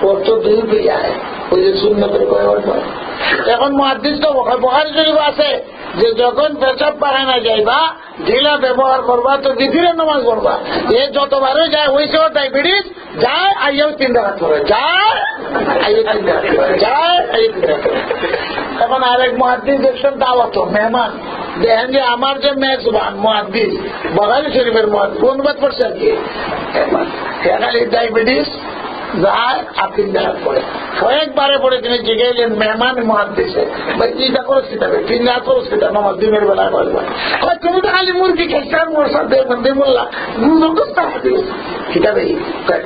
ওর তো দুই পেয়ে ওই যে সুন্নতের কয় অর্থ। এখন মুহাদ্দিস তো বুখারী শরীফ আছে যে যখন পেশাব পায়খানা যাইবা ঢিলা ব্যবহার করবা তো ভিতরে নামাজ পড়বা। এ যতবারে যায় ওই সময় ডায়াবেটিস যায় আইয়াও 3 রাকাত করে, যায় আইয়াও 3 রাকাত করে, যায় আইয়াও 3 রাকাত করে। এখন আরেক মুহাদ্দিস দেখছেন দাওয়াত মেহমান দেখেন যে আমার যে মেজবান মুহাদ্দিস বুখারী শরীফের মুহাদ্দিস অনুবাদ করছেন কি খালি ডায়াবেটিস যায় আর 3 রাকাত করে। কয়েকবারে পরে তিনি জিজ্ঞাইলেন মেহমান মুহাদ্দিসে ভাই চিন্তা করো সেটাবে 3 রাকাত করো সেটা নামাজ দিনের বেলায় করবা। তুমি তো খালি মুরগি খেয়েছেন মোর সাথে মন্দির বললা গুজব হাদিস কিতাবে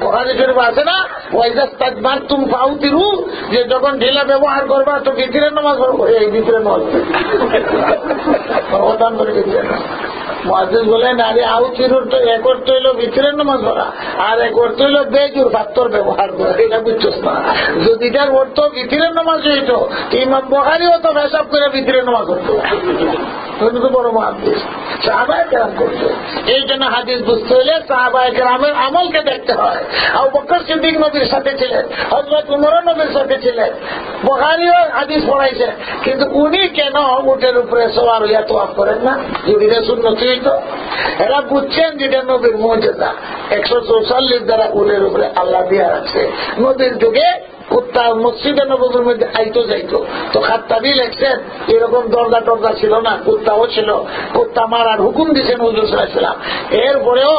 বুখারী শরীফ আছে না ওয়াইজা তাজবারতুম ফাউতিরু যে যখন ঢিলা ব্যবহার করবা তো ভিতরে নামাজ পড়বো। এই ভিতরে নামাজ অবদান করে ভিতরে না মুহাদ্দিস বলেন আরে আউতিরুর তো এক অর্থ হইল ভিতরে নামাজ পড়া আর এক অর্থ হইল বেজুর পাত্তর ব্যবহার করা। এটা বুঝছস না? যদি এটার অর্থ ভিতরে নামাজ হইতো ইমাম বুখারীও তো পেশাব করে ভিতরে নামাজ পড়তো। বড় মুহাদ্দিস সাহাবায়ে কেরাম করতো। এই জন্য হাদিস বুঝতে হলে সাহাবায়ে কেরামের আমলকে দেখতে হয়। আবু বকর সিদ্দিক নবীর সাথে ছিলেন, হযরত উমর নবীর সাথে ছিলেন, বুখারীও হাদিস পড়াইছে, কিন্তু উনি কেন উটের উপরে সওয়ার হইয়া তোয়াফ করেন না? যদি এটা সুন্নত হইতো। এরা বুঝছেন যেটা নবীর মুজিজা 144 দ্বারা উটের উপরে আল্লাহ দিয়া রাখছে। নবীর যুগে কুত্তা মসজিদে নববীর মধ্যে আইতো যাইতো, তো খাত্তাবী লেখছেন এরকম দরজা টরজা ছিল না, কুত্তাও ছিল, কুত্তা মারার হুকুম দিয়েছেন হুজুর সাল্লাল্লাহু আলাইহি ওয়াসাল্লাম। এরপরেও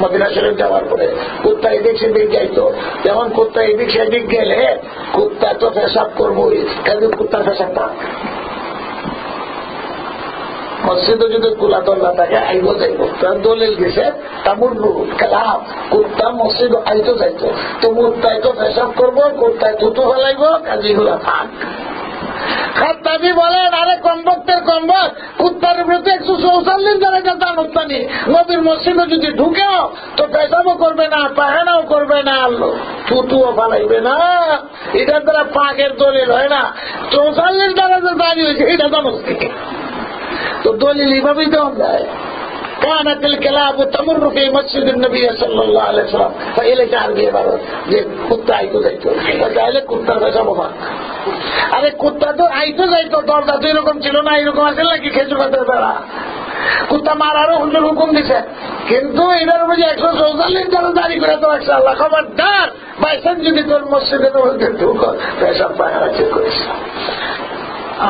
মদিনা শরীফ যাওয়ার পরে কুত্তা এদিক সেদিক যাইতো। যেমন কুত্তা এদিক সেদিক গেলে কুত্তা তো পেশাব করবোই, কাজে কুত্তা পেশাব পাক মসজিদে যদি খোলা দরজা থাকে আইব যাইব। দলিল দিছে তামুর খেলাফ কুত্তা মসজিদ আইতো যাইতো, তো মুত্তায় তো পেশাব করবো, কুত্তায় থুতু ফেলাইব, কাজীগুলা থাক। খাত্তাবী বলেন আরে কমবক্তের কমবক্ত কুত্তার প্রতি 144 জায়গা দানস্থানি নবীর মসজিদে যদি ঢুকেও তো পেশাবও করবে না, পায়খানাও করবে না, থুতুও ফেলাইবে না। এটার দ্বারা পাকের দলিল হয় না। 44 জায়গা যে দাঁড়িয়ে হয়েছে এটা দানস্থানি, তো দলিল এইভাবেই দেওয়া যায়। كانت الكلاب تمر في مسجد النبي صلى الله عليه وسلم فإلى চার দিয়ে বারো যে কুত্তা আইতো যাইতো, তাহলে কুত্তার পেশা বোমা। আরে কুত্তা তো আইতো যাইতো, দরজা তো এরকম ছিল না, এরকম আছে নাকি খেজুর পাতার দ্বারা কুত্তা মারারও হুজুর হুকুম দিছে, কিন্তু এটার উপরে 144 জানা জারি করে তো রাখছে আল্লাহ। খবরদার বাইসান যদি তোর মসজিদে পেশাব পায়খানা চেক করিস।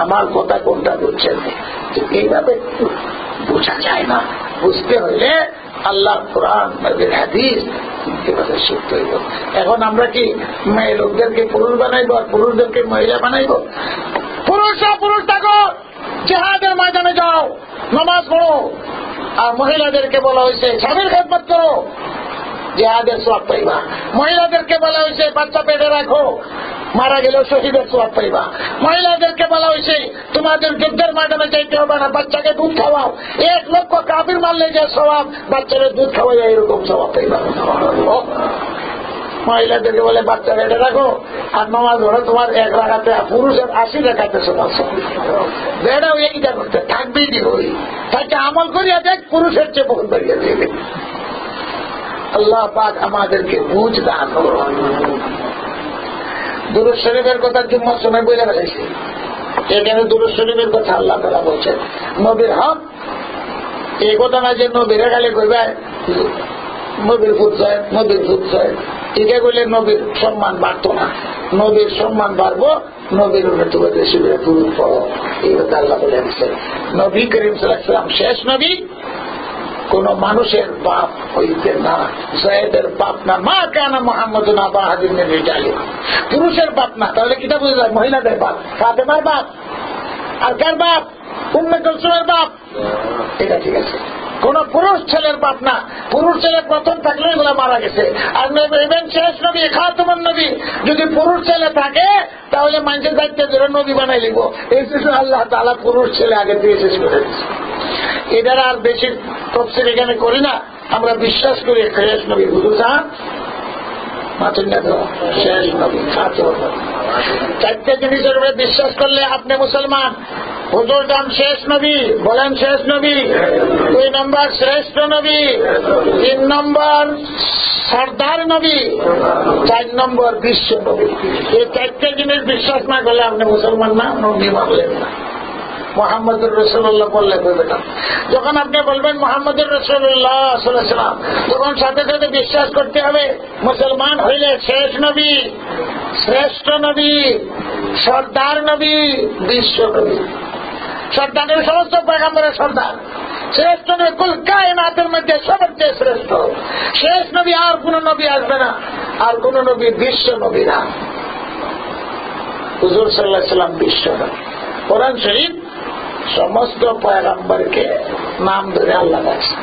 আমার কথা কোনটা বুঝছেন? এইভাবে বোঝা যায় না। বুঝতে হইলে আল্লাহ কোরআন নবীর হাদিস এভাবে শিখতে হইব। এখন আমরা কি মেয়ে লোকদেরকে পুরুষ বানাইব আর পুরুষদেরকে মহিলা বানাইব? পুরুষরা পুরুষ থাকো, জিহাদের ময়দানে যাও, নামাজ পড়ো, আর মহিলাদেরকে বলা হয়েছে স্বামীর খেদমত করো, জিহাদের সওয়াব পাইবা। মহিলাদেরকে বলা হয়েছে বাচ্চা পেটে রাখো, মারা গেলেও শহীদের সওয়াব পাইবা। মহিলাদেরকে বলা হয়েছে তোমাদের যুদ্ধের ময়দানে যাইতে হবে না, বাচ্চাকে দুধ খাওয়াও। 1 লক্ষ কাফির মারলে যে সওয়াব বাচ্চাদের দুধ খাওয়াই এরকম সওয়াব পাইবা। মহিলাদেরকে বলে বাচ্চা পেটে রাখো আর নামাজ ধরো, তোমার 1 রাকাতে পুরুষের 80 রাকাতে সওয়াব। বেড়াও এইটা করতে থাকবেই দি হই তাকে আমল করিয়া দেখ, পুরুষের চেয়ে বহুত বাড়িয়ে দেবে। আল্লাহ পাক আমাদেরকে বুঝ দান করুন। দুরূদ শরীফের কথা জুম্মার সময় বলে ফেলেছি, এখানে দুরূদ শরীফের কথা আল্লাহ তাআলা বলছেন। নবীর হক এই কথা না যে নবীরা খালি কইবে নবীর ফুট সাহেব, নবীর ফুট সাহেব, এটা কইলে নবীর সম্মান বাড়তো না। নবীর সম্মান বাড়বো নবীর পুরুষ পড়ো, এই কথা আল্লাহ বলে দিচ্ছেন। নবী করিম সাল্লাল্লাহু আলাইহি ওয়াসাল্লাম শেষ নবী, কোন মানুষের বাপ হইতে না, জায়েদের বাপ না। মা কানা মুহাম্মাদুন আবা আহাদিন মিন রিজালিকুম, পুরুষের বাপ না। তাহলে কিটা বোঝা যায়? মহিলাদের বাপ, ফাতেমার বাপ। আর কার বাপ? উম্মে কুলসুমের বাপ। এটা ঠিক আছে, কোন পুরুষ ছেলের বাপ না। পুরুষ ছেলে প্রথম থাকলে এগুলো মারা গেছে। আর ইভেন শেষ নবী খাতুমুন নবী যদি পুরুষ ছেলে থাকে তাহলে মানুষের দায়িত্ব ধরে নবী বানাই লিখবো। এই আল্লাহ তাআলা পুরুষ ছেলে আগে দিয়ে শেষ করে দিচ্ছে। এটার আর বেশি তফসির এখানে করি না, আমরা বিশ্বাস করি শেষ নবী হুজুর সাহেব শেষ নবী খাতুমুন নবী। 4টে জিনিসের উপরে বিশ্বাস করলে আপনি মুসলমান। হুজুর নাম শেষ নবী, বলেন শেষ নবী। 2 নম্বর শ্রেষ্ঠ নবী, 3 নম্বর সর্দার নবী, 4 নম্বর বিশ্ব নবী। এই 4টে জিনিস বিশ্বাস না করলে আপনি মুসলমান না, নবী মানলেন না। মুহাম্মদুর রাসূলুল্লাহ বললে হবে না। যখন আপনি বলবেন মুহাম্মদুর রাসূলুল্লাহ সাল্লাল্লাহু আলাইহি ওয়াসাল্লাম, তখন সাথে সাথে বিশ্বাস করতে হবে মুসলমান হইলে শেষ নবী, শ্রেষ্ঠ নবী, সর্দার নবী, বিশ্ব নবী। সর্দারের সমস্ত পয়গম্বরের সর্দার, শ্রেষ্ঠ নবী কুল কায়নাতের মধ্যে সবচেয়ে শ্রেষ্ঠ। শেষ নবী আর কোন নবী আসবে না, আর কোন নবী বিশ্ব নবী না। হুজুর সাল্লাল্লাহু আলাইহি ওয়াসাল্লাম বিশ্ব নবী। কোরআন শরীফ সমস্ত পয়গম্বরকে নাম ধরে আল্লাহ ডাকছে।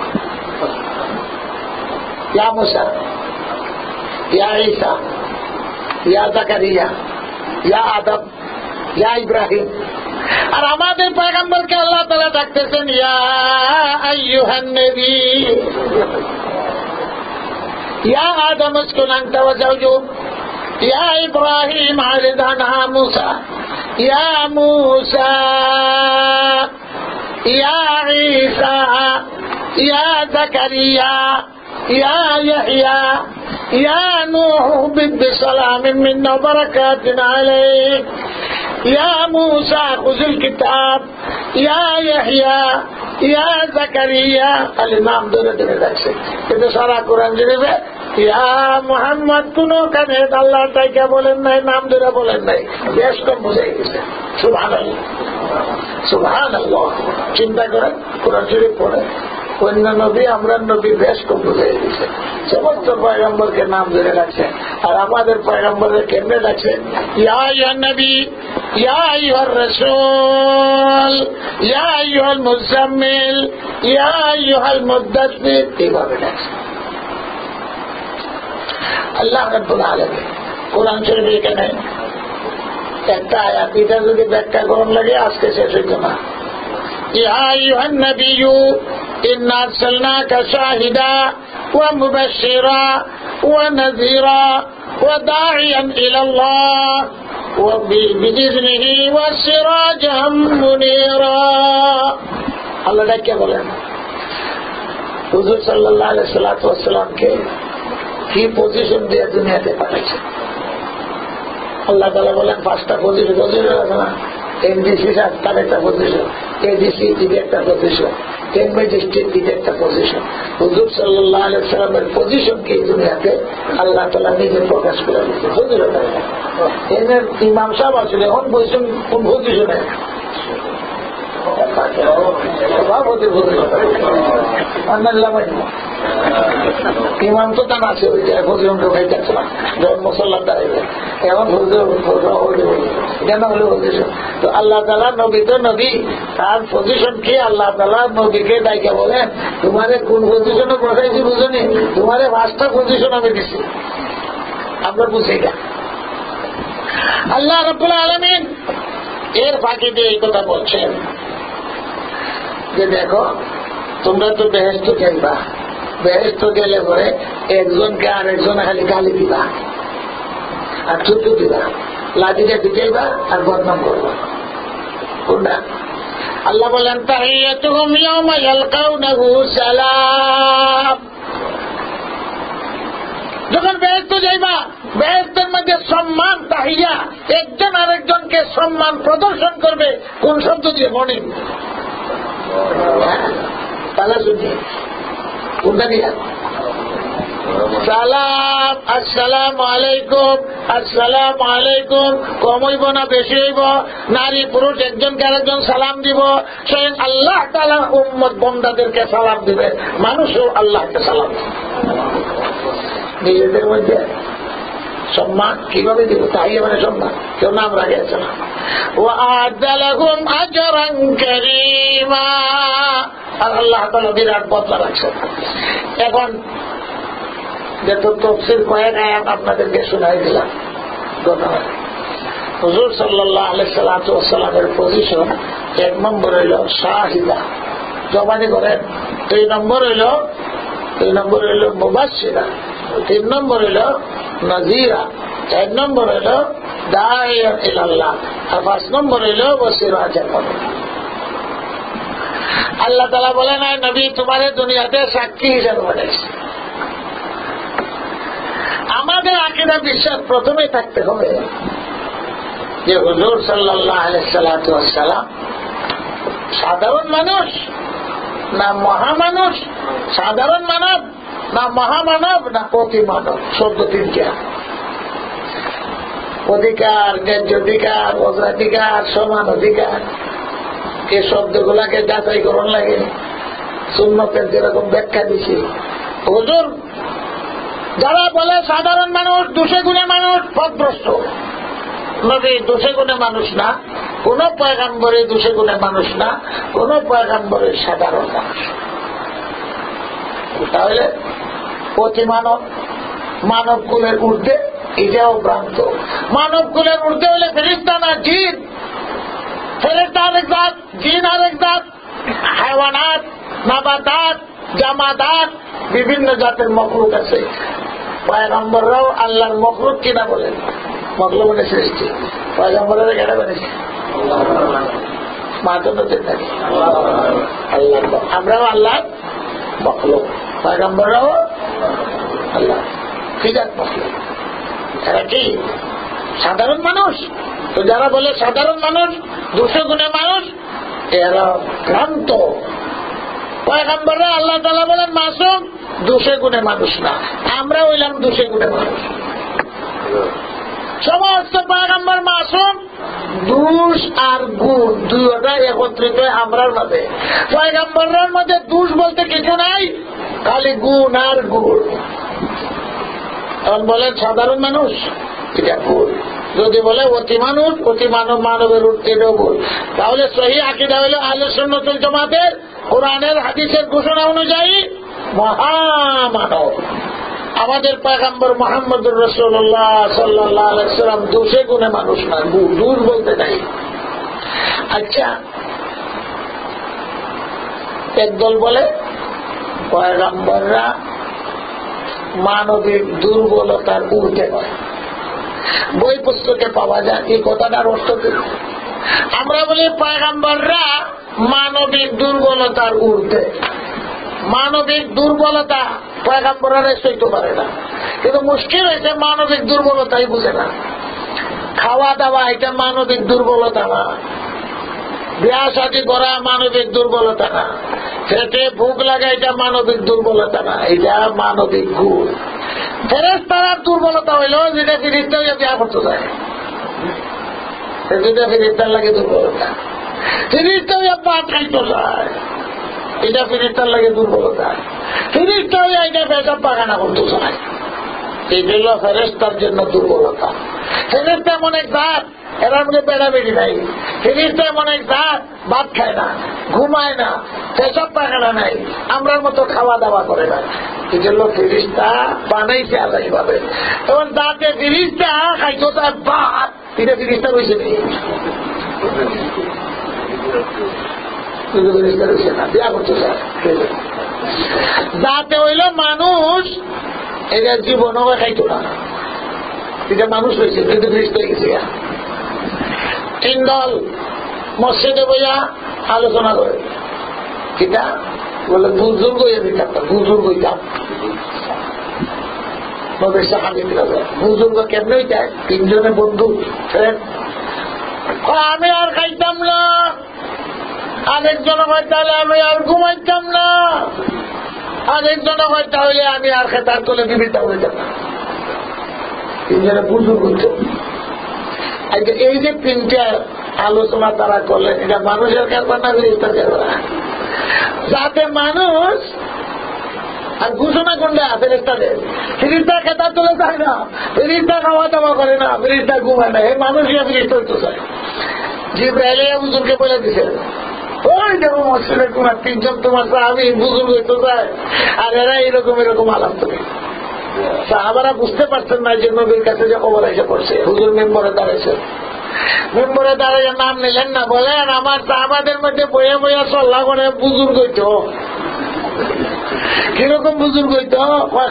ইয়া মুসা, ইয়া ঈসা, ইয়া জাকারিয়া, ইয়া আদম, ইয়া ইব্রাহিম। আর আমাদের পয়গম্বরকে আল্লাহ তাআলা ডাকতেছেন ইয়া আইয়ুহান নবী, ইয়া আদম উসকুন আনতা ওয়া যাওজুক, ইয়া ইব্রাহিম আরিদানা মুসা, ইয়া মুসা, ইয়া ঈসা, ইয়া জাকারিয়া, ইয়া ইয়াহইয়া, ইয়া নূহ বিসালামিন মিন্না ওয়া বারাকাতিন আলাইক, ইয়া মুসা খুযুল কিতাব, ইয়া ইয়াহইয়া, ইয়া জাকারিয়া। খালি নাম ধরে ধরে যাচ্ছে, কিন্তু সারা কোরআন শরীফে ইয়া মুহাম্মদ কোন কানে আল্লাহ তাইকে বলেন নাই, নাম ধরে বলেন নাই। বেশ কম বুঝে গেছে। সুবহানাল্লাহ, সুবহানাল্লাহ। চিন্তা করেন, কোরআন শরীফ পড়ে অন্য নবী আমরা নবী বেশ কম বুঝে গেছে। সমস্ত পয়গম্বরকে নাম ধরে রাখছে। আর আমাদের পয়গম্বরের কেমনে রাখছে? ইয়া আইয়ুহান নবী, ইয়া আইয়ুহার রাসূল, ইয়া আইয়ুহাল মুজাম্মিল, ইয়া আইয়ুহাল মুদ্দাসসির, এইভাবে রাখছে। আল্লাহ রাব্বুল আলামিন কোরআন শরীফে এখানে একটা আয়াত, এটা যদি ব্যাখ্যা করুন লাগে আজকে শেষ হইত না। ইয়া আইয়ুহান নবিয়্যু ইন্না আরসালনাকা শাহিদা ওয়া মুবাশশিরা ওয়া নাযীরা ওয়া দা'iয়ান ইলাল্লাহ ওয়া বিইذনিহি ওয়া সিরাজাম মুনীরা। আল্লাহ ডাকে বলেন হুজুর সাল্লাল্লাহু আলাইহি ওয়াসাল্লামকে কি পজিশন দিয়ে দুনিয়াতে পাঠাইছে। আল্লাহ তাআলা বলেন 5টা পজিশন আছে না, এমডিসি তার একটা পজিশন, এডিসি দিকে একটা পজিশন, ম্যাজিস্ট্রেট দিকে একটা পজিশন। হুজুর সাল্লাল্লাহু আলাইহি ওয়াসাল্লামের পজিশন কি দুনিয়াতে আল্লাহ তাআলা নিজে প্রকাশ করে দিয়েছে। হুজুর এর ইমাম সাহেব আসলে এখন পজিশন কোন পজিশনে? সভাপতি পজিশন। ইমাম তো টান আছে, ওই পজিশন ঢোকাই যাচ্ছে না, যখন মুসল্লার দাঁড়াইবে এখন কেন হলে পজিশন। তো আল্লাহ তাআলা নবী তো নবী, তার পজিশন কি? আল্লাহ তাআলা নবীকে ডাইকে বলেন তোমারে কোন পজিশনে বসাইছি বুঝনি, তোমারে 5টা পজিশন আমি দিচ্ছি। আমরা বুঝি না। আল্লাহ রাব্বুল আলামিন এর ফাঁকি দিয়ে এই কথা বলছেন যে দেখো তোমরা তো বেহেশত যাইবা, বেহেশত গেলে পরে একজনকে আর একজন খালি গালি দিবা আর ছুটু দিবা, লাঠিটা পিটাইবা আর বদনাম করবা। কোনটা? আল্লাহ বলেন তাহিয়াতুহুম ইয়াওমা ইয়ালকাউনাহু সালাম। যখন বেহেশত যাইবা, বেহেশতের মধ্যে সম্মান তাহিয়া, একজন আরেকজনকে সম্মান প্রদর্শন করবে। কোন শব্দ দিয়ে? মর্নিং তালা শুনি কোনটা দিয়া? সালাম, আসসালামু আলাইকুম, আসসালামু আলাইকুম। কম হইব না বেশি হইব? নারী পুরুষ একজনকে আরেকজন সালাম দিব। স্বয়ং আল্লাহ তাআলা উম্মত বন্দাদেরকে সালাম দিবে, মানুষও আল্লাহকে সালাম দিবে। নিজেদের মধ্যে সম্মান কিভাবে দিব? তাই মানে সম্মান, কেউ নাম রাখেছে না। ওয়া'আদ্দা লাহুম আজরান কারীমা। আর আল্লাহ তাআলা বিরাট বদলা রাখছেন। এখন যেহেতু তাফসীর কয়েক আয়াত আপনাদেরকে শোনাই দিলাম, হুজুর সাল্লাল্লাহু আলাইহি ওয়াসাল্লামের পজিশন 1 নম্বর হইল শাহিদা, জবানি করেন। 2 নম্বর হইল মুবাশশিরা, 3 নম্বর হইল নাযীরা, 4 নম্বর হইল দাঈয়া ইলাল্লাহ, আর 5 নম্বর হইল ওয়া সিরাজান মুনীরা। আল্লাহ তাআলা বলেন, আয় নবী, তোমাদের দুনিয়াতে সাক্ষী হিসেবে পাঠাইছি। আমাদের আকীদা বিশ্বাস প্রথমে থাকতে হবে যে হুজুর সাল্লাল্লাহু আলাইহি সাল্লাম সাধারণ মানুষ না মহামানুষ, সাধারণ মানব না মহামানব না প্রতি মানব। শব্দ তিনটা, অধিকার, ন্যায্য অধিকার, অগ্রাধিকার, সমান অধিকার। এই শব্দগুলাকে যাচাই করুন লাগে। সুন্নতের যেরকম ব্যাখ্যা দিছি, হুজুর যারা বলে সাধারণ মানুষ, দোষে গুণে মানুষ, পথভ্রষ্ট। নবী দোষে গুণে মানুষ না, কোন পয়গম্বরে দোষে গুণে মানুষ না, কোন পয়গম্বরে সাধারণ মানুষ। তাহলে প্রতি মানব, মানব কুলের ঊর্ধ্বে, এটাও ভ্রান্ত। মানব কুলের ঊর্ধ্বে হলে ফেরেশতা না জিন। ফেরেশতা আরেক জাত, জিন আরেক জাত, হায়ওয়ানাত, নাবাতাত, জামাদাত, বিভিন্ন জাতের মখলুক আছে। পয়গম্বররাও আল্লাহর মখলুক কিনা বলেন, মখলুক মানে সৃষ্টি। পয়গম্বরের কেটা বানিয়েছে মাধ্যমে থাকি আল্লাহ, আমরাও আল্লাহর মখলুক, পয়গম্বররাও আল্লাহ ফিজাত মখলুক। এরা কি সাধারণ মানুষ? তো যারা বলে সাধারণ মানুষ, দোষে গুণে মানুষ, এরা ভ্রান্ত। পয়গম্বররা আল্লাহ তাআলা বলেন মাসুম, দোষে গুণে মানুষ না। আমরা হইলাম দোষে গুণে মানুষ। সমস্ত পয়গম্বর মাসুম, দোষ আর গুণ দুইটা একত্রিত আমরার মাঝে। পয়গম্বরের মধ্যে দোষ বলতে কিছু নাই, খালি গুণ আর গুণ। এখন বলেন সাধারণ মানুষ, এটা ভুল। যদি বলে অতি মানুষ, অতি মানব, মানবের উঠতে এটাও ভুল। তাহলে সহিহ আকীদা হলো আহলে সুন্নাত ওয়াল জামাতের কোরআনের হাদিসের ঘোষণা অনুযায়ী মহামানব আমাদের পয়গম্বর মুহাম্মদুর রাসূলুল্লাহ সাল্লাল্লাহু আলাইহি ওয়াসাল্লাম। দোষে গুণে মানুষ না, দূর বলতে নাই। আচ্ছা, একদল বলে পয়গম্বররা মানবিক দুর্বলতার ঊর্ধ্বে নয়, বই পুস্তকে পাওয়া যায়। এই কথাটার অর্থ কি? আমরা বলি পয়গম্বররা মানবিক দুর্বলতার ঊর্ধ্বে। মানবিক দুর্বলতা পয়গম্বররা সইতে পারে না, কিন্তু মুশকিল হয়েছে মানবিক দুর্বলতাই বুঝে না। খাওয়া দাওয়া এটা মানবিক দুর্বলতা না, বিয়া শাদী করা মানবিক দুর্বলতা না, পেটে ভুক লাগা এটা মানবিক দুর্বলতা না, এটা মানবিক গুণ। ফেরেশতার দুর্বলতা হইল যেটা ফেরেশতা হইয়া বিয়া করতে যায়, যেটা ফেরেশতার লাগে দুর্বলতা। ফেরেশতা হইয়া পাট খাইতে যায়, এটা ফেরেশতার লাগে দুর্বলতা। ফেরেশতা হইয়া এটা পেশাব পায়খানা করতে যায়, এটা হল ফেরেশতার জন্য দুর্বলতা। ফেরেশতা এমন এক জাত, এরার মধ্যে বেড়াবেড়ি নাই। ফেরেশতা এমন এক জাত, ভাত খায় না, ঘুমায় না, পেশাব পায়খানা নাই, আমরার মতো খাওয়া দাওয়া করে না। এই জন্য ফেরেশতা বানাইছে আল্লাহ এইভাবে। তখন যাতে ফেরেশতা খাইতো তার ভাত, এটা ফেরেশতা রয়েছে নেই, ফেরেশতা রয়েছে না, বিয়া করতে চায়। যাতে হইল মানুষ, এটা জীবনও খাইতো না, এটা মানুষ হয়েছে, কিন্তু ফেরেশতা হয়ে গেছে। তিন দল মসজিদে বইয়া আলোচনা করে, কিটা বলে বুজুর্গ বুজুর্গ হইতাম। বুজুর্গ কেমন হইতায়? তিনজনে বন্ধু, আমি আর খাইতাম না। আরেকজন হয় তাহলে আমি আর ঘুমাইতাম না। আরেকজন হয় তাহলে আমি আর খেতার তোলে বিবিতা হইতাম না। তিনজনে বুজুর্গ হইত। এই যে তিনটা আলোচনা তারা করলেন, এটা মানুষের কারবার না, ফেরেশতার কারবার। যাতে মানুষ আর ঘোষণা করলে ফেরেশতাদের, ফেরেশতা খেতার তুলে যায় না, ফেরেশতা খাওয়া দাওয়া করে না, ফেরেশতা ঘুমায় না, এই মানুষ ফেরেশতা হইতে চায়। জিবরাইল হুজুরকে বলে দিছে, ওই দেখো মসজিদে তোমার তিনজন তোমার সাহাবী বুজুর্গ হইতে চায়, আর এরা এরকম এরকম আলাপ করে। সাহাবারা বুঝতে পারছেন না যে নবীর কাছে যে খবর এসে পড়ছে। হুজুর মেম্বরে দাঁড়াইছে, মেম্বরে দাঁড়িয়ে নাম নিলেন না, বলেন আমার সাহাবাদের মধ্যে বইয়া বইয়া সল্লা করে বুজুর্গ হইত। কিরকম বুজুর্গ হইত?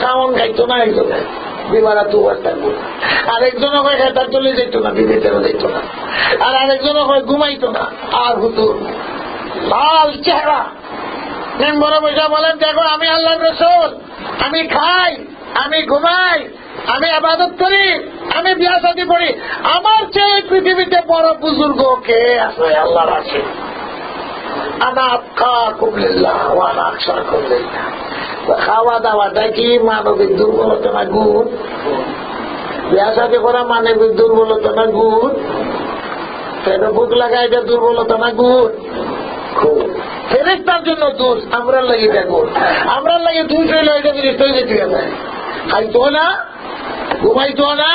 খাওয়ান খাইতো না, একজনে বিমারা তুয়ার থাকবো, আরেকজনে হয় খেতার চলে যেত না, বিদেশেরও যেত না, আর আরেকজনে হয় ঘুমাইতো না। আর হুজুর লাল চেহারা, মিম্বরে বসে বলেন, দেখো আমি আল্লাহর রাসূল, আমি খাই, আমি ঘুমাই, আমি ইবাদত করি, আমি বিয়া শাদী করি, আমার চেয়ে পৃথিবীতে বড় বুজুর্গ কে আছে? আল্লাহর আছে। আনা আতকাকুম লিল্লাহ ওয়া আনা আখশাকুম লিল্লাহ। খাওয়া দাওয়াটা কি মানবিক দুর্বলতা না গুণ? বিয়া শাদী করা মানবিক দুর্বলতা না গুণ? পেটে ভুক লাগা এটা দুর্বলতা না গুণ? ফেরেশতার জন্য দোষ, আমরা লাগি এটা গুণ। আমরা লাগি দোষ হইলে এটা জিনিস তৈরি দিয়ে যায়, খাইতো না, ঘুমাইতো না,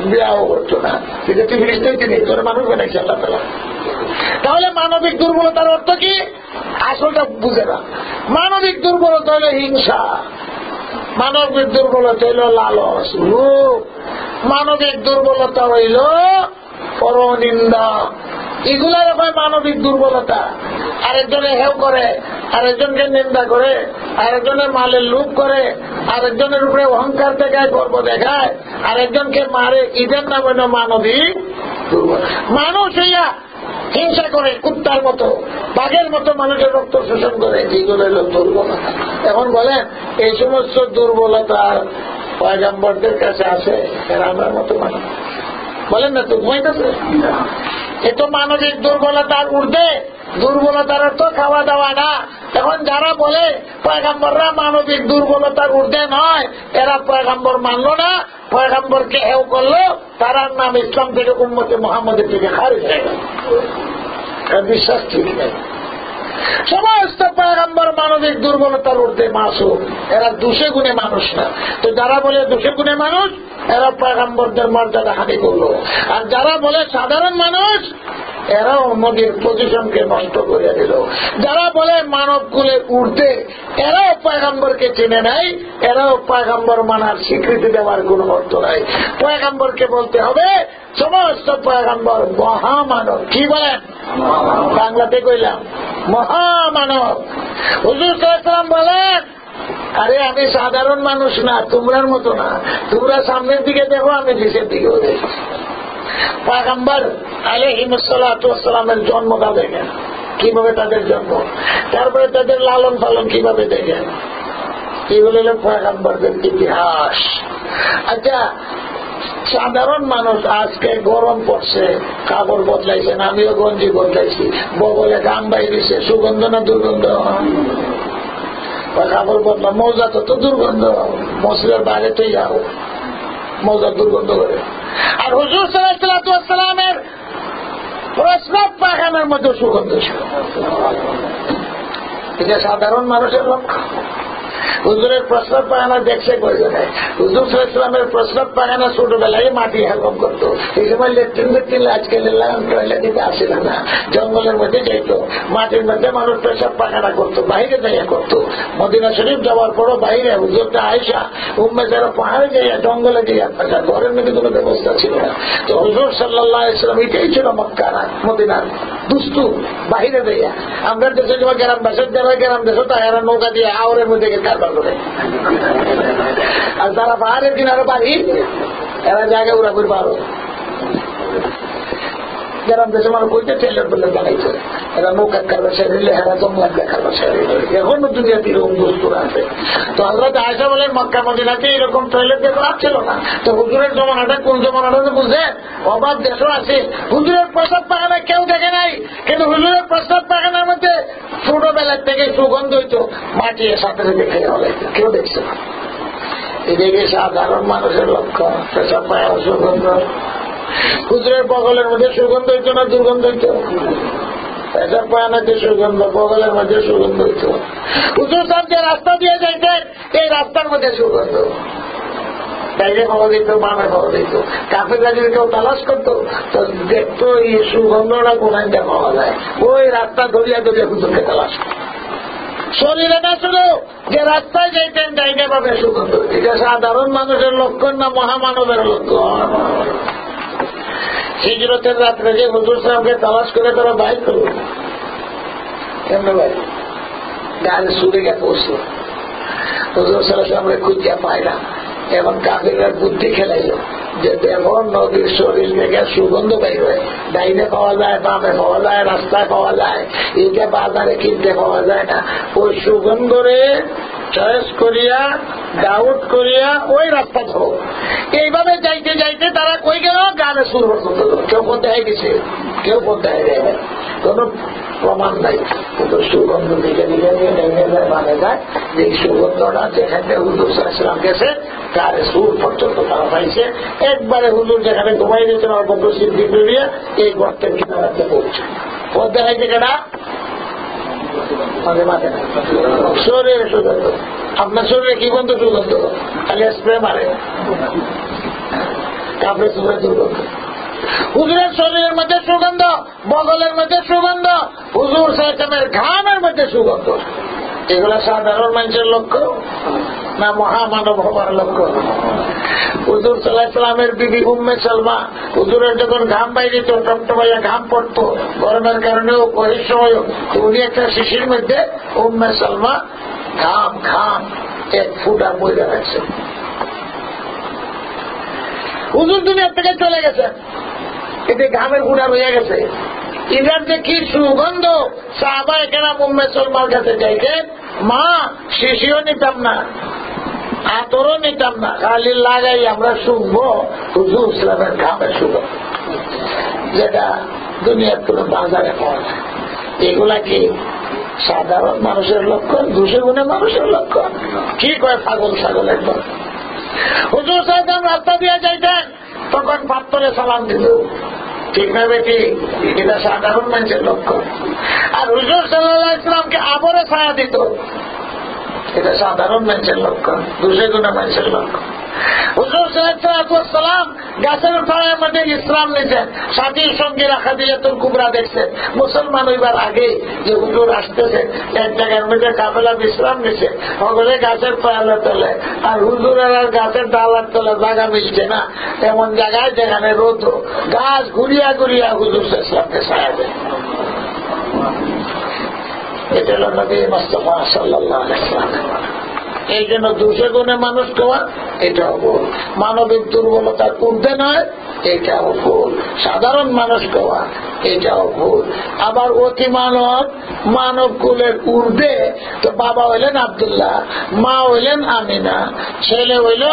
বিয়াও করতো না, এটা তুই ফেরেশতাই নেই, তোর মানুষ বানাইছে আল্লাহ তাআলা। তাহলে মানবিক দুর্বলতার অর্থ কি? আসলটা বুঝে না। মানবিক দুর্বলতা হইল হিংসা, মানবিক দুর্বলতা হইল লালস, লোভ, মানবিক দুর্বলতা হইল পরনিন্দা। এগুলার হয় মানবিক দুর্বলতা। আরেকজনে হেও করে, আরেকজনকে নিন্দা করে, আরেকজনের মালের লোভ করে, আরেকজনের উপরে অহংকার দেখায়, গর্ব দেখায়, আরেকজনকে মারে, এদের নাম হইল মানবিক দুর্বলতা। মানুষ হইয়া হিংসা করে, কুত্তার মতো, বাঘের মতো মানুষের রক্ত শোষণ করে, এগুলো হল দুর্বলতা। এখন বলেন, এই সমস্ত দুর্বলতা পয়গম্বরদের কাছে আছে? এরা আমার মতো মানুষ বলেন না তো, ঘুমাইতেছে। এ তো মানবিক দুর্বলতার ঊর্ধ্বে। দুর্বলতার অর্থ খাওয়া দাওয়া না। এখন যারা বলে পয়গম্বররা মানবিক দুর্বলতার ঊর্ধ্বে নয়, এরা পয়গম্বর মানল না, পয়গম্বরকে হেও করলো, তার নাম ইসলাম থেকে, উম্মতে মুহাম্মদের থেকে খারিজ হয়ে গেল। বিশ্বাস ঠিক নেই। সমস্ত পয়গম্বর মানবিক দুর্বলতার ঊর্ধ্বে মাসুম, এরা দোষে গুণে মানুষ না। তো যারা বলে দোষে গুণে মানুষ, এরা পয়গম্বরদের মর্যাদা হানি করলো। আর যারা বলে সাধারণ মানুষ, এরাও নদীর পজিশনকে নষ্ট করে দিল। যারা বলে মানব কুলের ঊর্ধ্বে, এরাও পয়গম্বরকে চিনে নাই, এরাও পয়গম্বর মানার স্বীকৃতি দেওয়ার কোন অর্থ নাই। পয়গম্বরকে বলতে হবে সমস্ত পয়গম্বর মহামানব। কি বলেন? বাংলাতে কইলাম মহামানব। হুজুর সাল্লাল্লাহু আলাইহি ওয়াসাল্লাম বলেন, আরে আমি সাধারণ মানুষ না, তোমরার মতো না। তোমরা সামনের দিকে দেখো, আমি পিছের দিকেও দেখি। পয়গম্বর আলাইহিস সালাতু ওয়াস সালামের জন্মটা দেখেন, কিভাবে তাদের জন্ম, তারপরে তাদের লালন পালন কিভাবে দেখেন। এগুলো হল পয়গম্বরদের ইতিহাস। আচ্ছা, সাধারণ মানুষ আজকে গরম পড়ছে, কাপড় বদলাইছেন, আমিও গঞ্জি বদলাইছি, বগলে গাম বাইরেছে, সুগন্ধ না দুর্গন্ধ? কাপড় বদলা, মৌজা তো দুর্গন্ধ, মসজিদের বাইরে তো যাও, মৌজা দুর্গন্ধ করে। আর হুজুর সাল্লাল্লাহু আলাইহি ওয়াসাল্লামের প্রস্রাব পায়খানার মধ্যে সুগন্ধ ছিল। এটা সাধারণ মানুষের লক্ষ্য। হুজুরের প্রস্রাব পায়খানা দেখছে কয়জনে? হুজুর সাল্লাল্লাহু আলাইহি ওয়াসাল্লামের প্রস্রাব পায়খানা ছোটবেলায় মাটি হেলকম করতো। এই সময় লেট্রিন আজকে টয়লেটে আসছিল না, জঙ্গলের মধ্যে যেত, মাটির মধ্যে মানুষ প্রস্রাব পায়খানা করতো, বাইরে যাইয়া করতো। মদিনা শরীফ যাওয়ার পরও বাইরে হুজুরটা আয়েশা উম্মে যারা পাহাড়ে যাইয়া জঙ্গলে যাইয়া, ঘরের মধ্যে কোনো ব্যবস্থা ছিল না। তো হুজুর সাল্লাল্লাহু আলাইহি ওয়াসাল্লাম এটাই ছিল মক্কা না মদিনার দুস্তু, বাইরে যাইয়া। আমরা দেশে যাওয়া গ্রাম দেশের যারা গ্রাম দেশে তো এরা নৌকা দিয়ে আওরের মধ্যে কারবার করে। আর যারা পাহাড়ের কিনারে বাড়ি, এরা জায়গায় উড়া করে পারো। গ্রাম দেশে মানুষ বলতে ট্রেলার বলে বানাইছে, এরা নৌকার কারবার সেরে, এরা জঙ্গলার কারবার সেরে। এখনো দুনিয়াতে এরকম দোস্তুরা আছে। তো হযরত আয়েশা বলেন, মক্কা মদিনাতে এরকম টয়লেট দেখো ছিল না। তো হুজুরের জমানাটা কোন জমানাটা বুঝে? অবাক দেশও আছে, হুজুরের প্রস্রাব পায়খানা কেউ দেখে নাই, কিন্তু হুজুরের প্রস্রাব পায়খানার মধ্যে ছোটবেলার থেকে সুগন্ধ হইতো, মাটি সাথে সাথে খেয়ে হলে কেউ দেখছে না। এদিকে সাধারণ মানুষের লক্ষ্য প্রস্রাব পায়খানা সুগন্ধ। হুজুরের বগলের মধ্যে সুগন্ধ হইতো না দুর্গন্ধ হইতো? পেশাব পায়খানাতে সুগন্ধ, বগলের মধ্যে সুগন্ধ হইতো। হুজুর সাহেব যে রাস্তা দিয়ে যাইতেন, এই রাস্তার মধ্যে সুগন্ধ, বাইরে পাওয়া যেত, বামে পাওয়া যেত। কাফেররা যদি কেউ তালাশ করতো, তো দেখতো এই সুগন্ধটা কোথায় পাওয়া যায়, ওই রাস্তা ধরিয়া ধরিয়া হুজুরকে তালাশ করতো। শরীরে না শুধু যে রাস্তায় যাইতেন, জায়গা পাবে সুগন্ধ। এটা সাধারণ মানুষের লক্ষণ না মহামানবের লক্ষণ? হিজরতের রাত্রে যে হুজুর সাহেবকে তালাশ করে তারা বাইর করল, কেন ভাই? গায়ে সুরে গিয়ে পৌঁছল, হুজুর সাহেব খুঁজিয়া পায় না। এখন কাফেররা বুদ্ধি খেলাইল যে যখন নদীর শরীর থেকে সুগন্ধ বের হয়, ডাইনে পাওয়া যায়, বামে পাওয়া যায়, রাস্তায় পাওয়া যায়, এইটা বাজারে কিনতে পাওয়া যায় না। ওই সুগন্ধরে চয়েস করিয়া ডাউট করিয়া ওই রাস্তা ধরো। এইভাবে যাইতে যাইতে তারা কই গেল, গানে সুর পর্যন্ত। কেউ পন্থায় গেছে, কেউ পন্থায় যায় না, কোন প্রমাণ নাই। কিন্তু সুগন্ধ দিকে দিকে মানে যায় যে এই সুগন্ধটা যেখানে হুজুর সাল্লাল্লাহু আলাইহি ওয়াসাল্লাম গেছে গানে সুর পর্যন্ত তারা পাইছে। একবারে হুজুর যেখানে ঘুমাই দিয়েছেন অল্প সিদ্ধি করিয়া এই গর্তের কিনারাতে পৌঁছে। পদ্মা খাইছে কেনা মাঝে মাঝে শরীরে সুগন্ধ। আপনার শরীরে কি গন্ধ? সুগন্ধ। খালি স্প্রে মারে, কাপড়ে চুপড়ে দুর্গন্ধ। হুজুরের শরীরের মধ্যে সুগন্ধ, বগলের মধ্যে সুগন্ধ, হুজুর সাহেবের ঘামের মধ্যে সুগন্ধ। এগুলা সাধারণ মানুষের লক্ষ্য না মহামানব হবার লক্ষ্য? হুজুর সাল্লাল্লাহু আলাইহি ওয়াসাল্লামের বিবি উম্মে সালমা, হুজুরের যখন ঘাম বাইরে তো টপটপাইয়া ঘাম পড়তো গরমের কারণেও কয়েক সময়, উনি একটা শিশির মধ্যে উম্মে সালমা ঘাম ঘাম এক ফুটা বইরা রাখছে। হুজুর দুনিয়ার থেকে চলে গেছে, এতে ঘামের ফুটা রয়ে গেছে। এটার যে কি সুগন্ধ! সাহাবায়ে কেরাম উম্মে সালমার কাছে যাইতে, মা শিশিও নিতাম না, আতরও নিতাম না, খালি লাগাই আমরা শুনবো হুজুর ইসলামের ঘামের সুগন্ধ, যেটা দুনিয়ার কোন বাজারে পাওয়া যায়। এগুলা কি সাধারণ মানুষের লক্ষণ? 200 গুণে মানুষের লক্ষণ। কি কয় পাগল ছাগল একবার। হুজুর সাহেব রাস্তা দিয়ে যাইতেন, তখন পাত্তরে সালাম দিত, ঠিক না বেটি? এটা সাধারণ মানুষের লক্ষণ। আর হুজুর সাল্লাল্লাহু আলাইহি ওয়াসাল্লামকে আবরে ছায়া দিত, এটা সাধারণ মানুষের লক্ষণ, 200 গুণে মানুষের লক্ষণ। হুজুর সাল্লাল্লাহু আলাইহি ওয়াসাল্লাম গাছের ছায়ার মধ্যে ইসলাম নিছেন, সাথী সঙ্গীরা খাদিজাতুল কুবরা দেখছেন মুসলমান হইবার আগে যে হুজুর আসতেছেন, এক জায়গার মধ্যে কাফেলা ইসলাম নিছে, সকলে গাছের ছায়ার তলে, আর হুজুরের আর গাছের ডালার তলে জায়গা মিলছে না, এমন জায়গায় যেখানে রোদ, গাছ ঘুরিয়া ঘুরিয়া হুজুর ইসলামকে ছায়া দেয়। এটা হল নবী মুস্তাফা সাল্লাল্লাহু আলাইহি ওয়াসাল্লাম। এই জন্য 200 গুণে মানুষ কোয়া, এটাও ভুল। মানবিক দুর্বলতার ঊর্ধ্বে নয়, এটাও ভুল। সাধারণ মানুষ কোয়া, এটাও ভুল। আবার অতি মানব, মানব কুলের ঊর্ধ্বে তো বাবা হইলেন আব্দুল্লাহ, মা হইলেন আমিনা, ছেলে হইল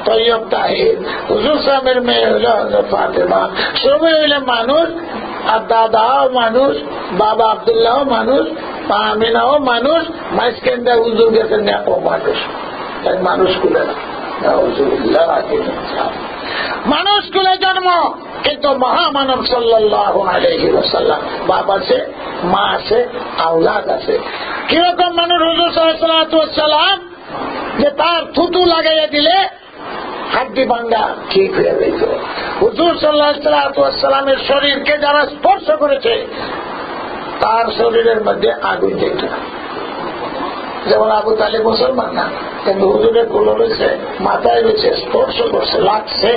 তৈয়ব তাহির, হুজুর সাহেবের মেয়ে হইল হযরত ফাতেমা, সবই হইলে মানুষ। আর দাদাও মানুষ, বাবা আব্দুল্লাহ মানুষ, মা আমিনাও মানুষ, মাঝখানটা হুজুর গেছেন ও মানুষ। মানুষ কুলে না, মানুষ কুলে জন্ম, কিন্তু মহামানব সাল্লাল্লাহু আলাইহি ওয়াসাল্লাম, বাপ আছে, মা আছে, আওলাদ আছে। কিরকম মানুষ হুজুর সাল্লাল্লাহু আলাইহি ওয়াসাল্লাম, যে তার থুতু লাগাইয়া দিলে হাড্ডি ভাঙ্গা ঠিক হয়ে গেল। হুজুর সাল্লাল্লাহু আলাইহি ওয়াসাল্লামের শরীরকে যারা স্পর্শ করেছে তার শরীরের মধ্যে আগুন যেত। যেমন আবু তালিব মুসলমান না, কিন্তু হুজুরের কুলো রয়েছে, মাথায় রয়েছে, স্পর্শ করছে, লাগছে,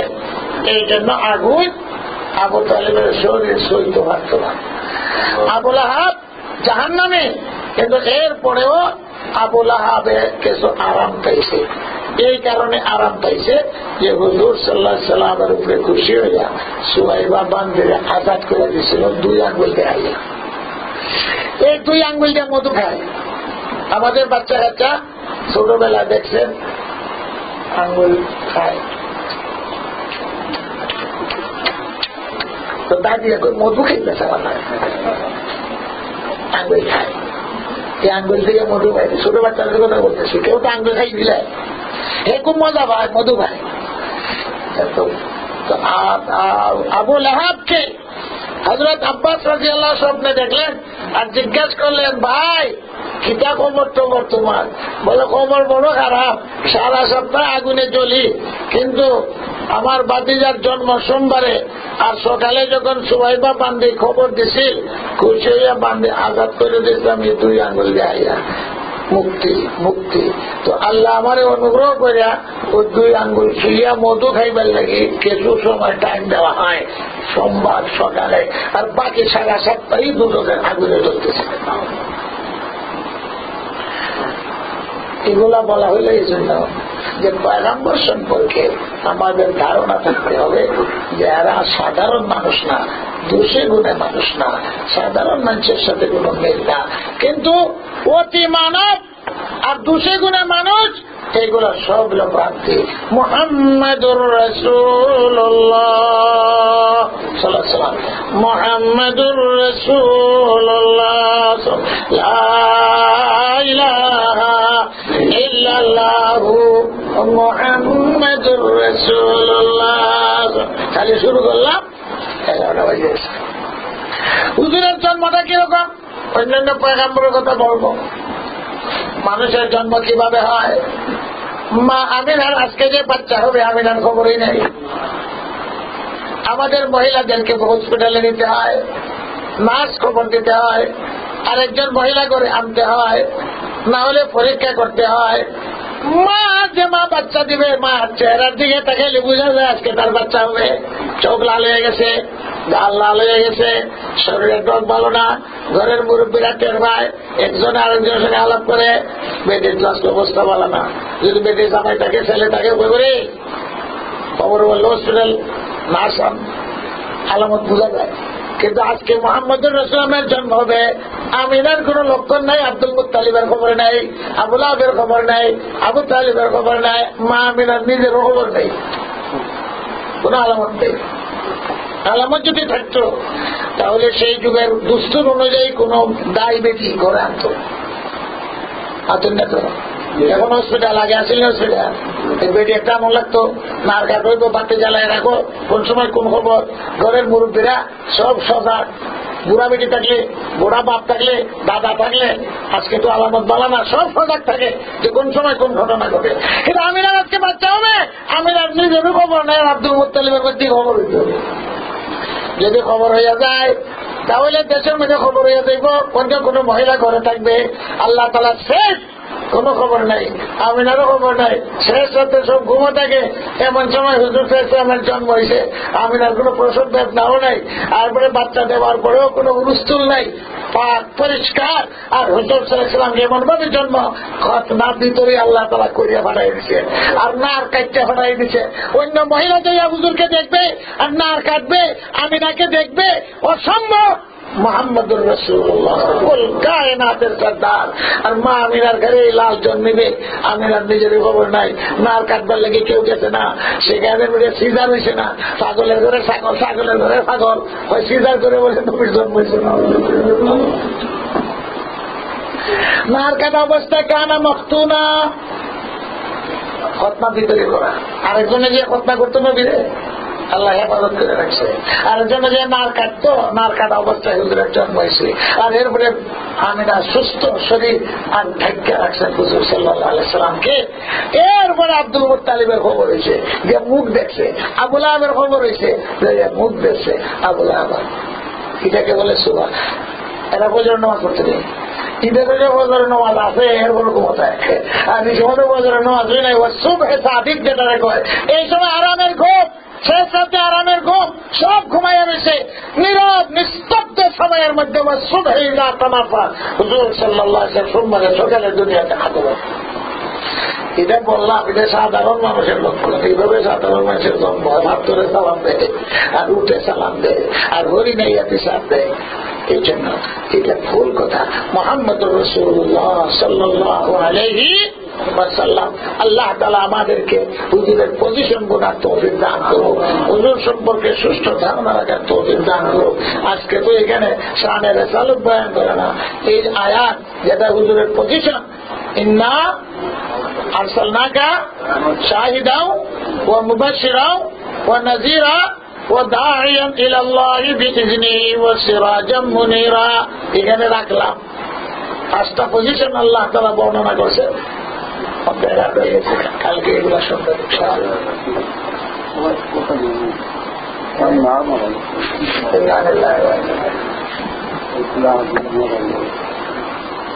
এই জন্য আগুন আবু তালিবের শরীর সইতে পারত না। আবু লাহাব জাহান্নামে, কিন্তু এরপরেও আবু লাহাবে কিছু আরাম পাইছে। এই কারণে আরাম পাইছে যে হুজুর সাল্লাল্লাহু আলাইহি ওয়াসাল্লামের উপরে খুশি হইয়া সুহাইবা বান্দিরে আজাদ করে দিয়েছিল 2 আঙ্গুল দিয়ে। এই 2 আঙ্গুল দিয়ে মধু খায়। আমাদের বাচ্চা কাচ্চা ছোটবেলা দেখছেন আঙ্গুল খায়, তো দাদি এখন মধু খাইতেছে, আঙ্গুল খায়, এই আঙ্গুল থেকে মধু খায়। ছোট বাচ্চাদের কথা বলতেছি, কেউ তো আঙ্গুল খাই দিলে খুব মজা পায়, মধু খায়। আবু লাহাবকে হযরত আব্বাস রাদিয়াল্লাহু স্বপ্নে দেখলেন আর জিজ্ঞাসা করলেন, ভাই কিতা খবর তোমার? তোমার বলে খবর বড় খারাপ, সারা সপ্তাহ আগুনে জ্বলি, কিন্তু আমার ভাতিজার জন্ম সোমবারে, আর সকালে যখন সুহাইবা বান্দি খবর দিছিল, খুশি হইয়া বান্দি আজাদ করে দিয়েছিলাম 2 আঙ্গুল দিয়ে, মুক্তি মুক্তি। তো আল্লাহ আমারে অনুগ্রহ করিয়া ওই 2 আঙ্গুল ছুঁইয়া মধু খাইবার লাগে কিছু সময় টাইম দেওয়া হয় সোমবার সকালে, আর বাকি সারা সপ্তাহে দুজনের আগুনে জ্বলতেছে। এগুলা বলা হইলে এই জন্য যে পয়গম্বর সম্পর্কে আমাদের ধারণা থাকতে হবে যে এরা সাধারণ মানুষ না, দোষে গুণে মানুষ না, সাধারণ মানুষের সাথে কোনো মিল না, কিন্তু অতি মানব আর দোষে গুণে মানুষ, এগুলো সব হলো ভ্রান্তি। মুহাম্মাদুর রাসূলুল্লাহ সাল্লাল্লাহু আলাইহি ওয়াসাল্লাম, মুহাম্মাদুর রাসূলুল্লাহ লা ইলাহা ইল্লাল্লাহু মুহাম্মাদুর রাসূলুল্লাহ। খালি শুরু করলাম 11টা বাজে। হুজুরের জন্মটা কিরকম? অন্যান্য পয়গম্বরের কথা বলবো। মানুষের জন্ম কিভাবে হয়? মা আমিনার আজকে যে বাচ্চা হবে আমিনার খবরই নেই। আমাদের মহিলাদেরকে হসপিটালে নিতে হয়, নার্স খবর দিতে হয়, আরেকজন মহিলা করে আনতে হয়, না হলে পরীক্ষা করতে হয়। মা যে মা বাচ্চা দিবে, মা চেহারার দিকে তাকালে বোঝা যায় আজকে তার বাচ্চা হবে। চোখ লাল হয়ে গেছে, গাল লাল হয়ে গেছে, শরীরের ডগ ভালো না, ঘরের মুরব্বীরা টের পায়, একজন আরেকজনের সঙ্গে আলাপ করে, বেটির ক্লাস অবস্থা ভালো না। যদি বেটির জামাই থাকে, ছেলে থাকে, করে খবর বললো হসপিটাল নার্স আলামত বোঝা যায়। কিন্তু আজকে মুহাম্মদুর রাসূলের জন্ম হবে, আমিনার কোন লক্ষণ নাই, আব্দুল মুত্তালিবের খবর নাই, আবু লাহাবের খবর নাই, আবু তালিবের খবর নাই, মা আমিনার নিজেরও খবর নেই, কোন আলামত নেই। আলামত যদি থাকতো তাহলে সেই যুগের দুস্তুর অনুযায়ী কোন দায় বেটি করে আনতো, আতুন না তো। এখন হসপিটাল, আগে আসেন হসপিটাল, বেটি একটা এমন লাগতো, নার কাট হইব, বাতি জ্বালায় রাখো, কোন সময় কোন খবর। ঘরের মুরব্বীরা সব সজাগ, বুড়া বেটি থাকলে, বুড়া বাপ থাকলে, দাদা থাকলে, আজকে তো আলামত বালা না, সব সজাগ থাকে যে কোন সময় কোন ঘটনা ঘটে। কিন্তু আমিনার আজকে বাচ্চা হবে, আমিনার নিজেরও খবর নেই, আব্দুল মুত্তালিবের প্রতি খবর হইতে হবে। যদি খবর হইয়া যায় তাহলে দেশের মধ্যে খবর হইয়া যাইব, কোনো মহিলা ঘরে থাকবে, আল্লাহ তাআলা শেষ কোন খবর নাই, আমিনারও খবর নাই, শেষ রাতে সব ঘুমো থাকে। এমন সময় হুজুর সাল্লাল্লাহু আলাইহি ওয়াসাল্লামের জন্ম হয়েছে, আমিনার কোন প্রসব বেদনাও নাই, তারপরে বাচ্চা দেওয়ার পরেও কোন উরুস্তুল নাই, পাক পরিষ্কার। আর হুজুর সাল্লাল্লাহু আলাইহি ওয়াসাল্লাম এমন ভাবে জন্ম, খতনার ভিতরে আল্লাহ তাআলা করিয়া পাঠাই দিচ্ছে, আর নার কাটতে পাঠাই দিচ্ছে। অন্য মহিলা যাইয়া হুজুরকে দেখবে আর নার কাটবে, আমিনাকে দেখবে, অসম্ভব। মুহাম্মদুর রাসূলুল্লাহ কুল কায়নাতের সরদার, আর মা আমিনার ঘরে লাল জন্মিবে, আমিনার নিজের খবর নাই, নার কাটবার লেগে কেউ গেছে না, সেখানে সিজার হয়েছে না, ছাগলের ঘরে ছাগল, ছাগলের ঘরে ছাগল, ওই সিজার করে বলে নবীর জন্ম হয়েছে না। নার কাটা অবস্থায় কানা মখতুনা, খতনা ভিতরে করা, আরেকজনে গিয়ে খতনা করতে নবীরে আল্লাহ হেফাজত করে রাখছে, আরেকজনে যে নার কাটতো, নার কাটা অবস্থায় হুজুরের জন্ম হয়েছে। আর এরপরে আমিনা সুস্থ শরীর আর ঢাকা রাখছেন হুজুর সাল্লাল্লাহু আলাইহি সাল্লামকে। এরপরে আব্দুল মুত্তালিবের খবর হয়েছে, যে মুখ দেখছে। আবু লাহাবের খবর হয়েছে, যে মুখ দেখছে আবু লাহাব। এটাকে বলে সুবহান। এরা বজরের নামাজ পড়তে নেই, ঈদের বজরের নামাজ আছে, এর বড় ক্ষমতায়। আর এই সময় বজরের নামাজ হয় নাই, ও সুবহে সাদিক যেটা কয়, এই সময় আরামের ঘুম, শেষ রাতে আরামের ঘুম, সব ঘুমাইয়া রয়েছে, নীরব নিস্তব্ধ সময়ের মধ্যে হুজুর সাল্লাল্লাহু আলাইহি ওয়াসাল্লাম সোমবারে সকালে দুনিয়াতে হাজির। এটা বললাম, এটা সাধারণ মানুষের লক্ষ্য। এইভাবে সাধারণ মানুষের জন্ম হয়, ভাত ধরে সালাম দেয়, আর উঠে সালাম দেয়, আর হরি নাইয়া পিসাব দেয়। এই জন্য এটা ভুল কথা। মুহাম্মদুর রাসূলুল্লাহ সাল্লাল্লাহু আলাইহি ওয়াসাল্লাম, আল্লাহ তাআলা আমাদেরকে হুজুরের পজিশন বোঝার তৌফিক দান করুক, হুজুর সম্পর্কে সুষ্ঠু ধারণা রাখার তৌফিক দান করুক। আজকে তো এখানে শানে রিসালাত বয়ান করে না, এই আয়াত যেটা হুজুরের পজিশন, ইন্না আরসালনাকা শাহিদাও ওয়া মুবাশশিরাও ওয়া নাযীরা ওয়া দাঈয়ান ইলাল্লাহি বিইজনিহি ওয়া সিরাজাম মুনীরা, এখানে রাখলাম। 5টা পজিশন আল্লাহ তাআলা বর্ণনা করছে। কালকে এগুলা শুনতে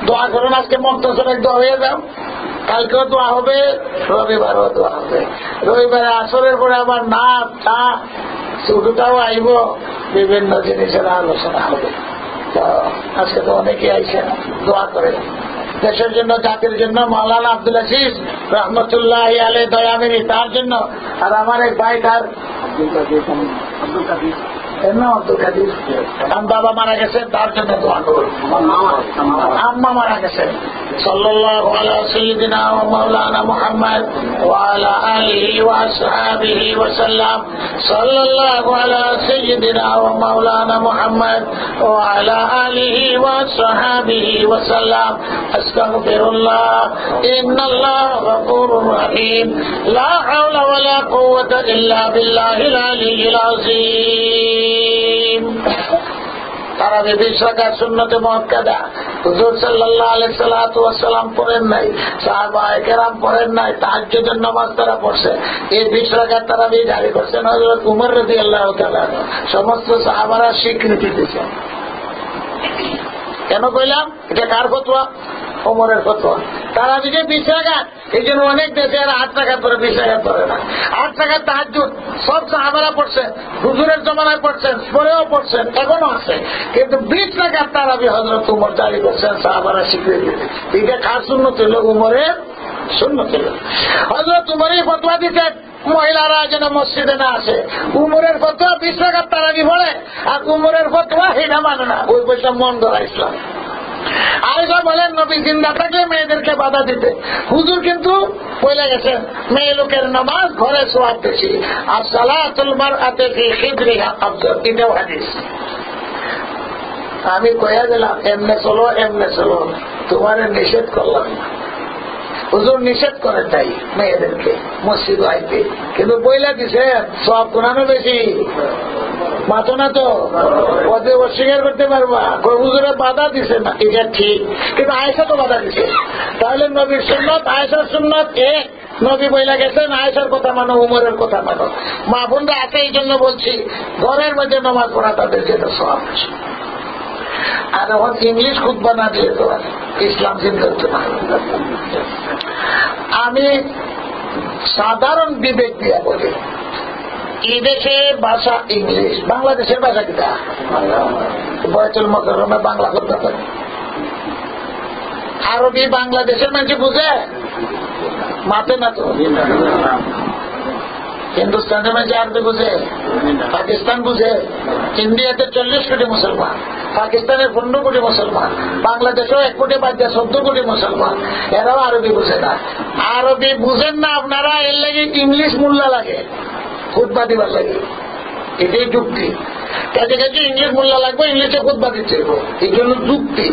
দোয়া করুন। আজকে মক্তসরের দোয়া হয়ে যাও, কালকেও দোয়া হবে, রবিবারও দোয়া হবে। রবিবারে আসরের পরে আবার নাচ চা শুধুটাও আইব, বিভিন্ন জিনিসের আলোচনা হবে। তো আজকে তো অনেকে আইসেন, দোয়া করেন দেশের জন্য, জাতির জন্য। মাওলানা আব্দুল আজিজ রহমতুল্লাহ আলাইহি দয়ামিনী, তার জন্য, আর আমার এক ভাই তার এর নাম আব্দুল কাদির। আমার বাবা মারা গেছে, তার জন্য দোয়া করুন। আম্মা মারা গেছে। সাল্লাল্লাহু আলা সাইয়্যিদিনা ওয়া মাওলানা মুহাম্মদ ওয়া আলা আলিহি ওয়া আসহাবিহি ওয়া সাল্লাম। সাল্লাল্লাহু আলা সাইয়্যিদিনা ওয়া মাওলানা মুহাম্মদ ওয়া আলা আলিহি ওয়া আসহাবিহি ওয়া সাল্লাম। আস্তাগফিরুল্লাহ, ইন্নাল্লাহা গফুরুর রহিম। লা হাওলা ওয়া লা কুওয়াতা ইল্লা বিল্লাহিল আলিয়্যিল আযীম। তারাবি 20 রাকাত সুন্নতে মুআক্কাদা হুজুর সাল্লাল্লাহু আলাইহি সাল্লাতু ওয়াস সালাম পড়েন নাই, সাহাবায়ে কেরাম পড়েন নাই, তাহাজ্জুদের নামাজ তারা পড়ছে। এই 20 রাকাত তারাবি জারি করছেন হযরত উমর রাদিয়াল্লাহু তাআলা। সমস্ত সাহাবারা স্বীকৃতি দিয়েছেন। কেন কইলাম? এটা কার ফতোয়া? ওমরের ফতোয়া। তারাবিকে 20 রাকাত, এই জন্য অনেক দেশে আর 8 রাকাত পরে 20 রাকাত পড়ে না। 8 রাকাত তাহাজ্জুদ সব সাহাবারা পড়ছেন, হুজুরের জমানায় পড়ছেন, পরেও পড়ছেন, এখনো আছে। কিন্তু 20 রাকাত তারাবি হযরত উমর জারি করছেন, সাহাবারা স্বীকৃতি দিয়েছেন। এটা কার সুন্নত ছিল? উমরের সুন্নত ছিল। হযরত উমরই ফতোয়া দিতেন মহিলারা যেন মসজিদে না আসে। উমরের ফতোয়া 20 রাকাত তারাবি পড়ে, আর উমরের ফতোয়া এটা মানে না। ওই পয়সা মন ধরা ইসলাম। আয়েশা বলেন নবী জিন্দা থাকলে মেয়েদেরকে বাধা দিতে। হুজুর কিন্তু বলে গেছেন মেয়ে লোকের নামাজ ঘরে সওয়াব বেশি, আর সালাতুল মারআতি ফি খিদরিহা আফদল। এটাও হাদিস। আমি কইয়া দিলাম এমনে চলো, এমনে চলো, তোমারে নিষেধ করলাম না। হুজুর নিষেধ করে তাই মেয়েদেরকে মসজিদ আইতে, কিন্তু বইলা দিছে সব কোরআনে বেশি মাতো না তো ওদের অস্বীকার করতে পারবা। হুজুরে বাধা দিছে না, এটা ঠিক, কিন্তু আয়েশা তো বাধা দিছে। তাহলে নবীর সুন্নত আয়েশার সুন্নত এক। নবী বইলা গেছেন আয়েশার কথা মানো, উমরের কথা মানো। মা বোনরা আছে, এই জন্য বলছি ঘরের মধ্যে নামাজ পড়া তাদের যেটা সওয়াব। আর এখন ইংলিশ খুতবা না দিয়ে তো ইসলাম চিন্তা হচ্ছে না। আমি সাধারণ বিবেক দিয়া বলি, এই দেশের ভাষা ইংলিশ, বাংলাদেশের ভাষা কিটা? বয়তুল মুকাররমে বাংলা করতে পারে। আরবি বাংলাদেশের মানুষ বুঝে? মাতে না তো। হিন্দুস্তানের মানুষ আরবি বুঝে? পাকিস্তান বুঝে? ইন্ডিয়াতে 40 কোটি মুসলমান, পাকিস্তানের 15 কোটি মুসলমান, বাংলাদেশেও 1 কোটি বাদ দিয়ে 14 কোটি মুসলমান। এরাও আরবি বুঝে না। আরবি বুঝেন না আপনারা, এর লাগে ইংলিশ মূল্য লাগে, খুতবা দিবার লাগে। এটাই যুক্তি। কাজে কাজে ইংলিশ মূল্য লাগবে, ইংলিশে খুতবা দিতে হইব, এই জন্য যুক্তি।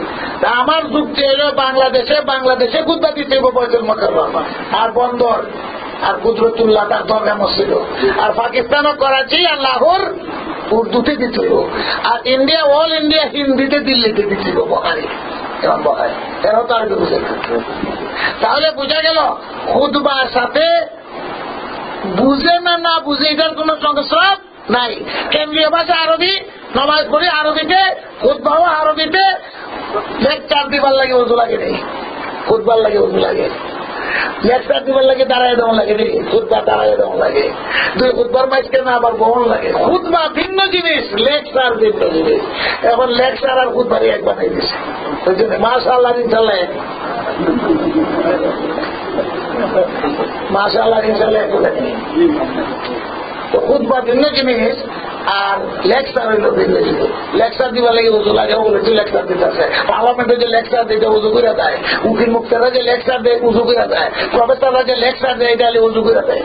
আমার যুক্তি হল বাংলাদেশে খুতবা দিতে হইব বয়তুল মুকাররম আর বন্দর আর কুদরতুল্লাহ তার দরগা মসজিদ, আর পাকিস্তান ও করাচি আর লাহোর উর্দুতে দিতে হইব, আর ইন্ডিয়া অল ইন্ডিয়া হিন্দিতে দিল্লিতে দিতে হইব। বহারি এবং বহারি এরাও তো আরবি বুঝে। তাহলে বোঝা গেল খুতবার সাথে বুঝে না না বুঝে এটার কোন সংস্রব নাই। কেন্দ্রীয় ভাষা আরবি, নামাজ পড়ি আরবিতে, খুতবাও আরবিতে, লেকচার দিবার লাগে উজু লাগে নেই, খুতবার লাগে উজু লাগে, লেকচার দিবার লাগে দাঁড়ায় দেওয়া লাগে নেই, খুতবা দাঁড়ায় দেওয়া লাগে, দুই খুতবার মাইজকে না আবার বহন লাগে। খুতবা ভিন্ন জিনিস, লেকচার ভিন্ন জিনিস। এখন লেকচার আর খুতবারই এক বানাই দিচ্ছে। ওই জন্য মাশাআল্লাহ ইনশাআল্লাহ, মাশাআল্লাহ ইনশাআল্লাহ খুতবা ভিন্ন জিনিস আর লেকচার হইল ভিন্ন জিনিস। লেকচার দিবার লাগে উজু লাগে, ওগুলো যে লেকচার দিতেছে। পার্লামেন্টে যে লেকচার দিতে উজু করে দেয়, উকিল মুক্তারা যে লেকচার দেয় উজু করে দেয়, প্রফেসররা যে লেকচার দেয় এটা উজু করে দেয়।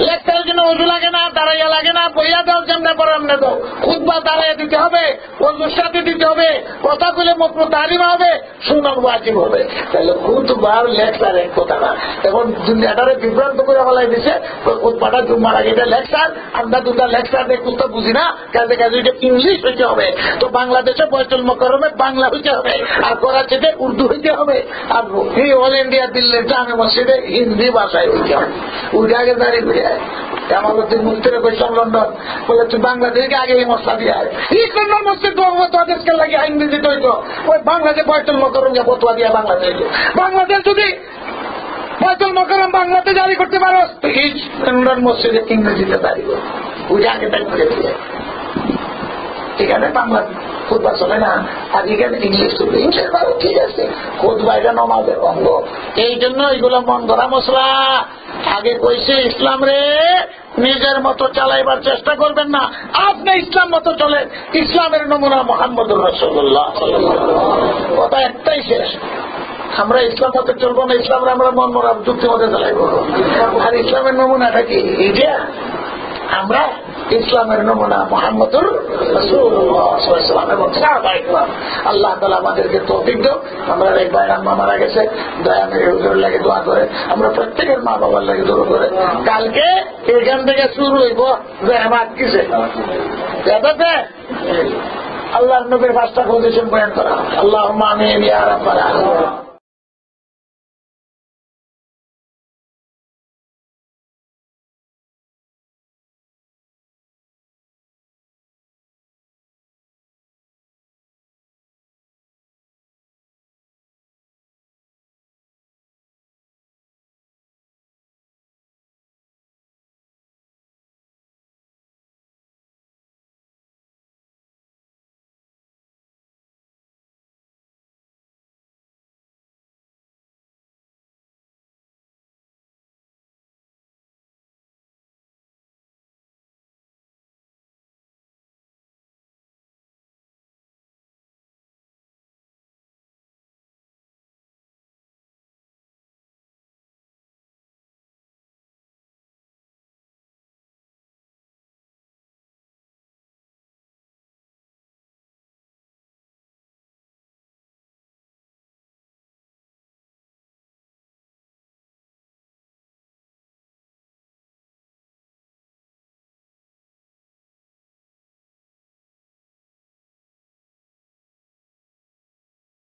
লেকচারের জন্য উজু লাগে না, দাঁড়াইয়া লাগে না, বইয়া দাও যেমনে পরে এমনে দাও। খুতবা দাঁড়াইয়া দিতে হবে, অজুর সাথে দিতে হবে, কথা বলে মকরুহ তাহরিম হবে, সুন্নাত ওয়াজিব হবে। তাহলে খুতবার লেকচার এক কথা না। এখন দুনিয়াটারে বিভ্রান্ত করে ফেলাই দিছে। খুতবাটা জুম্মার আগে এটা লেকচার, আমরা দুটা লেকচার দিয়ে খুতবা বুঝি না, কাজে কাজে এটা ইংলিশ হইতে হবে। তো বাংলাদেশে বয়তুল মুকাররমে বাংলা হইতে হবে, আর করাচিতে উর্দু হইতে হবে, আর অল ইন্ডিয়া দিল্লির জামে মসজিদে হিন্দি ভাষায় হইতে হবে। উঠে আগে দাঁড়িয়ে বুঝে আমাদের মুক্তিরে কইলাম লন্ডন, বলে তুই বাংলাদেশকে আগে এই মশলা দিয়ে ইসলামের মসজিদ তাদেরকে লাগে ইংরেজিতে হইতো, ওই বাংলাদেশ বয়তুল মুকাররম ফতোয়া দিয়া বাংলাদেশ হইতো। বাংলাদেশ যদি বয়তুল মুকাররম বাংলাতে জারি করতে পারো, ইমরান মসজিদে ইংরেজিতে দাঁড়িয়ে উঠে আগে দাঁড়িয়ে করে দিয়ে। এখানে বাংলা খুতবা চলে না, আর এখানে ইংলিশ চলবে। ইংলিশ ভালো ঠিক আছে, খুতবা এটা নমাজের অঙ্গ। এই জন্য এগুলো মন ধরা মশলা। আগে কইছে ইসলাম রে নিজের মতো চালাইবার চেষ্টা করবেন না, আপনি ইসলাম মতো চলেন। ইসলামের নমুনা মুহাম্মদুর রাসূলুল্লাহ। কথা একটাই শেষ, আমরা ইসলাম মতো চলবো না, ইসলাম আমরা মন মরা যুক্তি মতো চালাইব। আর ইসলামের নমুনাটা কি? এটা আমরা ইসলামের নমুনা মুহাম্মদুর রাসূলুল্লাহ সাল্লাল্লাহু আলাইহি এবং সাহাবায়ে কেরাম। আল্লাহ তাআলা আমাদেরকে তৌফিক দাও। আমরা এক ভাই আম্মা মারা গেছে, দয়া করে হুজুর লাগে দোয়া করে, আমরা প্রত্যেকের মা বাবার লাগে দোয়া করে। কালকে এখান থেকে শুরু হইব জামাত কিসে জামাতে আল্লাহর নবীর 5টা পজিশন বয়ান করা। আল্লাহুম্মা আমিন ইয়া রাব্বাল আলামিন।